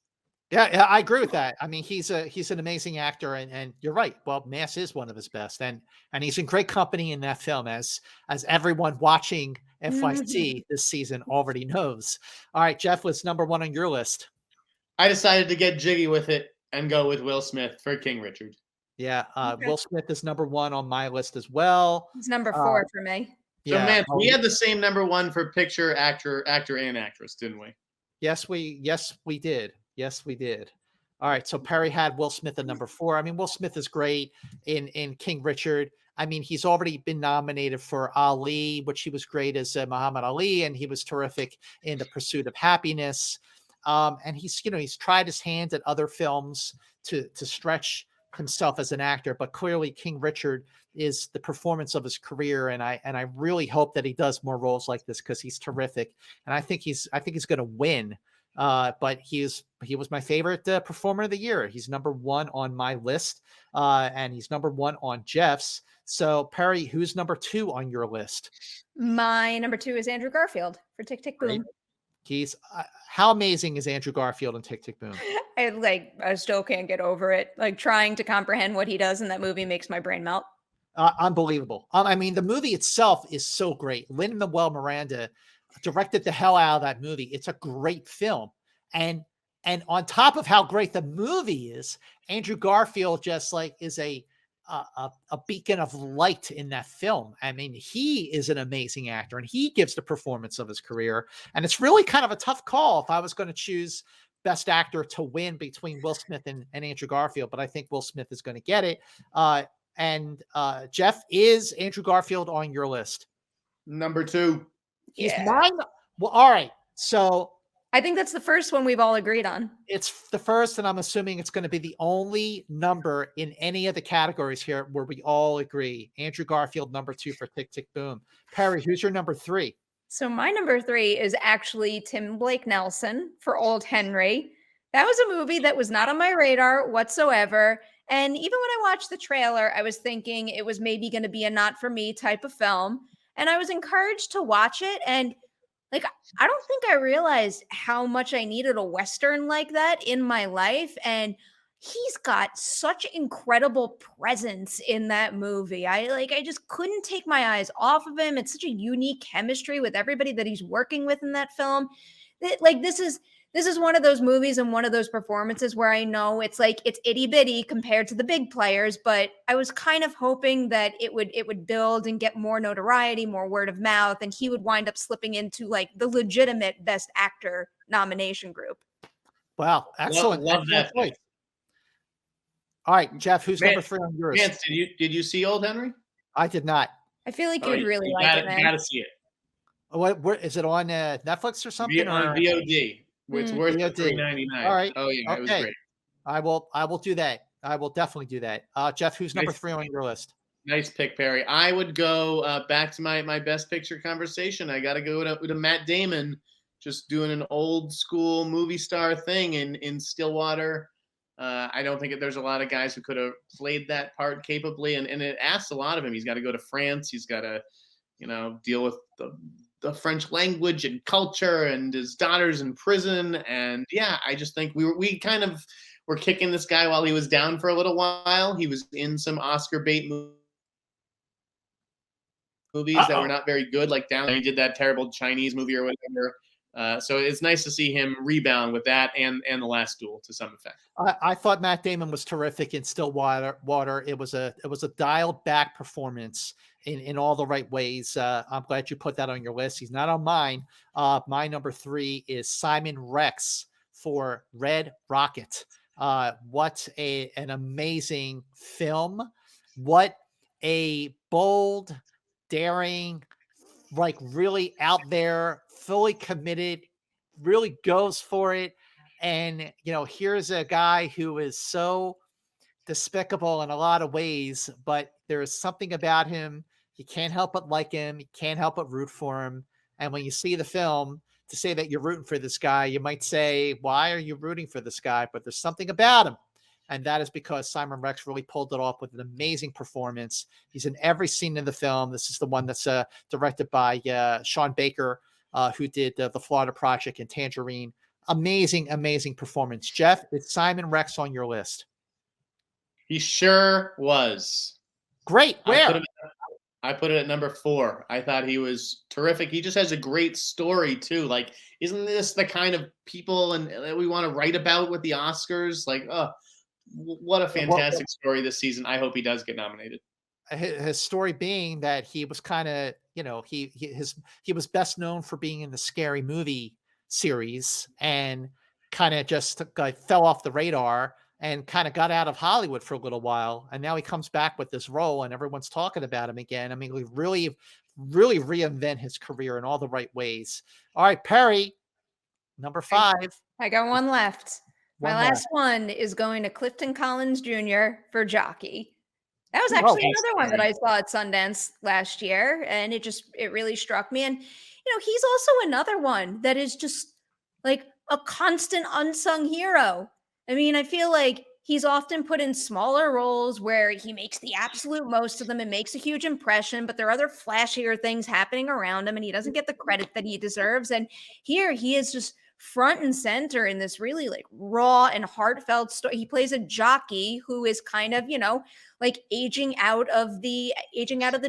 Yeah, I agree with that. I mean, he's an amazing actor, and you're right. Well, Mass is one of his best, and he's in great company in that film, as everyone watching FYC this season already knows. All right, Jeff, what's number 1 on your list? I decided to get jiggy with it and go with Will Smith for King Richard. Yeah, Will Smith is number 1 on my list as well. He's number 4 for me. Yeah, so man, we had the same number 1 for picture, actor, and actress, didn't we? Yes, we did. Yes, we did. All right, so Perri had Will Smith at number 4. I mean, Will Smith is great in King Richard. I mean, he's already been nominated for Ali, which he was great as Muhammad Ali, and he was terrific in The Pursuit of Happiness. And he's tried his hand at other films to stretch himself as an actor, but clearly King Richard is the performance of his career, and I really hope that he does more roles like this because he's terrific, and I think he's going to win. But he was my favorite performer of the year. He's number 1 on my list, and he's number 1 on Jeff's. So Perri, who's number 2 on your list? My number 2 is Andrew Garfield for Tick, Tick, Boom. He's how amazing is Andrew Garfield in Tick, Tick, Boom? I still can't get over it. Like, trying to comprehend what he does in that movie makes my brain melt. Unbelievable. I mean, the movie itself is so great. Lin-Manuel Miranda directed the hell out of that movie. It's a great film. And on top of how great the movie is, Andrew Garfield just is a beacon of light in that film. I mean, he is an amazing actor, and he gives the performance of his career. And it's really kind of a tough call if I was going to choose best actor to win between Will Smith and Andrew Garfield, but I think Will Smith is going to get it. And Jeff, is Andrew Garfield on your list? Number 2. He's mine. Well, all right. So I think that's the first one we've all agreed on. It's the first, and I'm assuming it's going to be the only number in any of the categories here where we all agree. Andrew Garfield, number 2 for Tick, Tick, Boom. Perri, who's your number 3? So my number 3 is actually Tim Blake Nelson for Old Henry. That was a movie that was not on my radar whatsoever. And even when I watched the trailer, I was thinking it was maybe going to be a not for me type of film. And I was encouraged to watch it. And I don't think I realized how much I needed a Western like that in my life. And he's got such incredible presence in that movie. I just couldn't take my eyes off of him. It's such a unique chemistry with everybody that he's working with in that film. This is one of those movies and one of those performances where I know it's itty bitty compared to the big players, but I was kind of hoping that it would build and get more notoriety, more word of mouth, and he would wind up slipping into the legitimate best actor nomination group. Wow, excellent. Love that. All right, Jeff, who's number 3 on yours? Vance, did you see Old Henry? I did not. I feel like you'd really like it, man. You gotta see it. What is it on Netflix or something? On VOD. It's worth $3.99. All right. Oh yeah, okay. It was great. I will do that. I will definitely do that. Jeff, who's number 3 on your list? Nice pick, Perri. I would go back to my best picture conversation. I got to go to Matt Damon, just doing an old school movie star thing in Stillwater. I don't think there's a lot of guys who could have played that part capably, and it asks a lot of him. He's got to go to France. He's got to, deal with the French language and culture, and his daughter's in prison. And yeah, I just think we kind of were kicking this guy while he was down for a little while. He was in some Oscar bait movies that were not very good, like Down. He did that terrible Chinese movie or whatever. So it's nice to see him rebound with that and The Last Duel to some effect. I thought Matt Damon was terrific in Stillwater. It was a dialed back performance in all the right ways. I'm glad you put that on your list. He's not on mine. My number 3 is Simon Rex for Red Rocket. What an amazing film. What a bold, daring, really out there, fully committed, really goes for it. And, here's a guy who is so despicable in a lot of ways, but there is something about him. You can't help but like him. You can't help but root for him. And when you see the film, to say that you're rooting for this guy, you might say, why are you rooting for this guy? But there's something about him. And that is because Simon Rex really pulled it off with an amazing performance. He's in every scene in the film. This is the one that's directed by Sean Baker, who did the Florida Project and Tangerine. Amazing, amazing performance. Jeff, is Simon Rex on your list? He sure was. Great. Where? I put it at number 4. I thought he was terrific. He just has a great story too. Isn't this the kind of people that we want to write about with the Oscars? What a fantastic story this season. I hope he does get nominated. His story being that he was kind of, he was best known for being in the Scary Movie series, and kind of just fell off the radar and kind of got out of Hollywood for a little while. And now he comes back with this role and everyone's talking about him again. I mean, we really reinvent his career in all the right ways. All right, Perri, number 5. I got one left. My last one is going to Clifton Collins Jr. for Jockey. That was actually another one that I saw at Sundance last year, and it really struck me. And, he's also another one that is just like a constant unsung hero. I mean, I feel like he's often put in smaller roles where he makes the absolute most of them and makes a huge impression, but there are other flashier things happening around him, and he doesn't get the credit that he deserves. And here he is just front and center in this really like raw and heartfelt story. He plays a jockey who is kind of, like aging out of the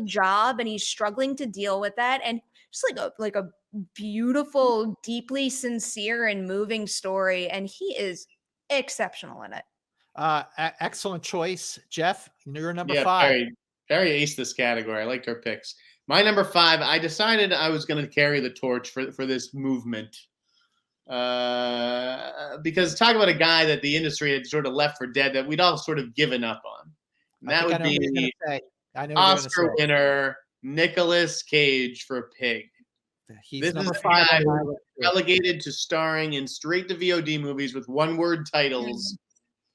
job, and he's struggling to deal with that. And just like a beautiful, deeply sincere and moving story. And he is exceptional in it. Excellent choice, Jeff. You're number 5. Very ace this category. I liked her picks. My number 5. I decided I was going to carry the torch for this movement, because talk about a guy that the industry had sort of left for dead that we'd all sort of given up on. And that would be Oscar winner Nicolas Cage for Pig. He's number 5. Relegated to starring in straight-to-VOD movies with one-word titles.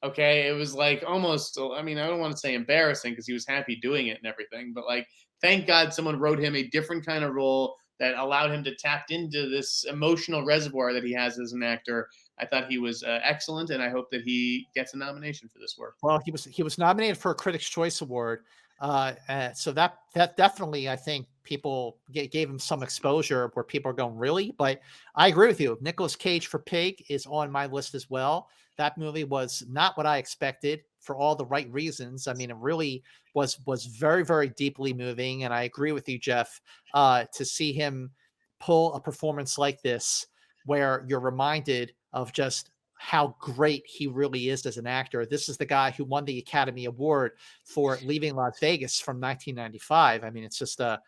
Okay, it was like almost, I mean, I don't want to say embarrassing because he was happy doing it and everything, but like, thank God someone wrote him a different kind of role that allowed him to tap into this emotional reservoir that he has as an actor. I thought he was excellent, and I hope that he gets a nomination for this work. Well, he was nominated for a Critics' Choice Award, so that definitely, I think, people gave him some exposure where people are going, really? But I agree with you. Nicolas Cage for Pig is on my list as well. That movie was not what I expected for all the right reasons. I mean, it really was very, very deeply moving. And I agree with you, Jeff, to see him pull a performance like this, where you're reminded of just how great he really is as an actor. This is the guy who won the Academy Award for Leaving Las Vegas from 1995. I mean, it's just a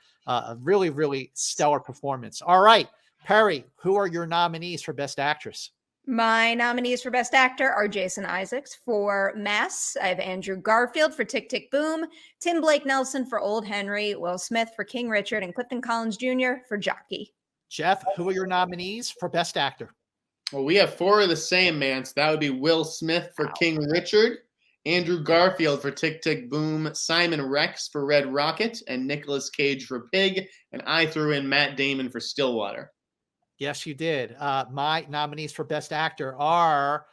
really, really stellar performance. All right, Perri, who are your nominees for Best Actress? My nominees for Best Actor are Jason Isaacs for Mess. I have Andrew Garfield for Tick, Tick, Boom, Tim Blake Nelson for Old Henry, Will Smith for King Richard, and Clifton Collins Jr. for Jockey. Jeff, who are your nominees for Best Actor? Well, we have 4 of the same, man. So that would be Will Smith for King Richard, Andrew Garfield for Tick, Tick, Boom, Simon Rex for Red Rocket, and Nicolas Cage for Pig. And I threw in Matt Damon for Stillwater. Yes, you did. My nominees for Best Actor are,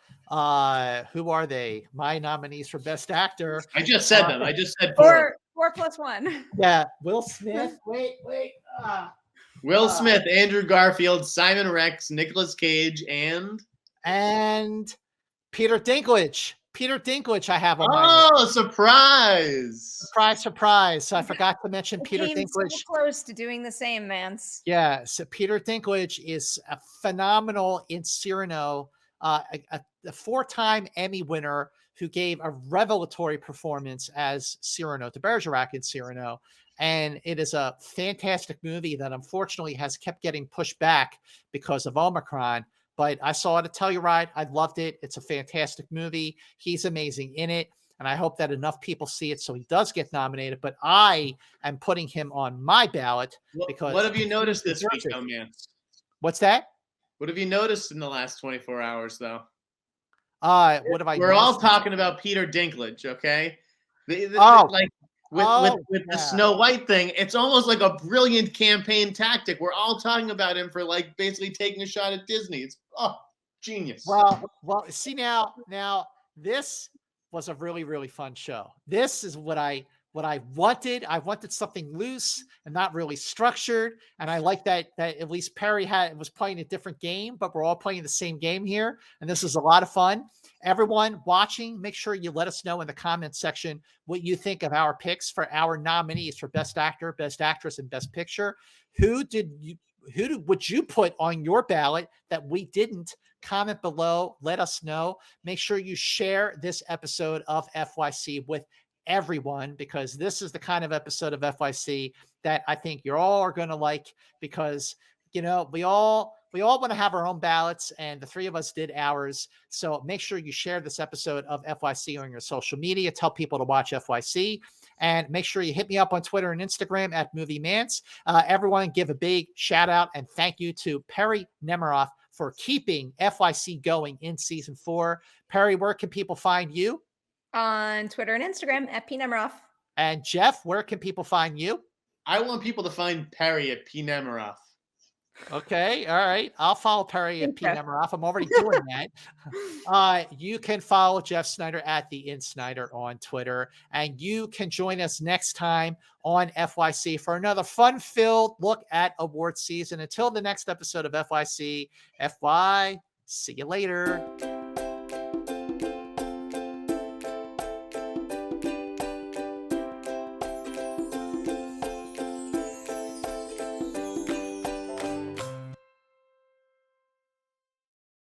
who are they? My nominees for Best Actor. I just said them. I just said 4. 4 plus 1. Yeah, Will Smith. Wait. Will Smith, Andrew Garfield, Simon Rex, Nicolas Cage, and Peter Dinklage. Peter Dinklage, I have on my list. Oh, surprise. So I forgot to mention Peter Dinklage. So close to doing the same, Mance. Yeah, so Peter Dinklage is a phenomenal in Cyrano, a 4-time Emmy winner who gave a revelatory performance as Cyrano de Bergerac in Cyrano. And it is a fantastic movie that unfortunately has kept getting pushed back because of Omicron. But I saw it at Telluride. I loved it. It's a fantastic movie. He's amazing in it. And I hope that enough people see it so he does get nominated. But I am putting him on my ballot because... What have you noticed this week, though, man? What's that? What have you noticed in the last 24 hours, though? What have I We're all talking about Peter Dinklage, okay? With the Snow White thing, it's almost like a brilliant campaign tactic. We're all talking about him for like basically taking a shot at Disney. It's genius. Well, see now this was a really, really fun show. This is what I wanted. I wanted something loose and not really structured. And I like that at least Perri was playing a different game, but we're all playing the same game here. And this is a lot of fun. Everyone watching, make sure you let us know in the comments section what you think of our picks for our nominees for Best Actor, Best Actress, and Best Picture. Who would you put on your ballot that we didn't? Comment below. Let us know. Make sure you share this episode of FYC with everyone, because this is the kind of episode of FYC that I think you're all are going to like, because, we all we all want to have our own ballots, and the three of us did ours. So make sure you share this episode of FYC on your social media. Tell people to watch FYC, and make sure you hit me up on Twitter and Instagram at Movie Mance. Everyone, give a big shout out and thank you to Perri Nemiroff for keeping FYC going in season 4. Perri, where can people find you? On Twitter and Instagram at Nemiroff. And Jeff, where can people find you? I want people to find Perri at Nemiroff. Okay, all right. I'll follow Perri at Nemiroff. I'm already doing that. You can follow Jeff Snyder at the InSnyder on Twitter, and you can join us next time on FYC for another fun-filled look at award season. Until the next episode of FYC, FY, see you later.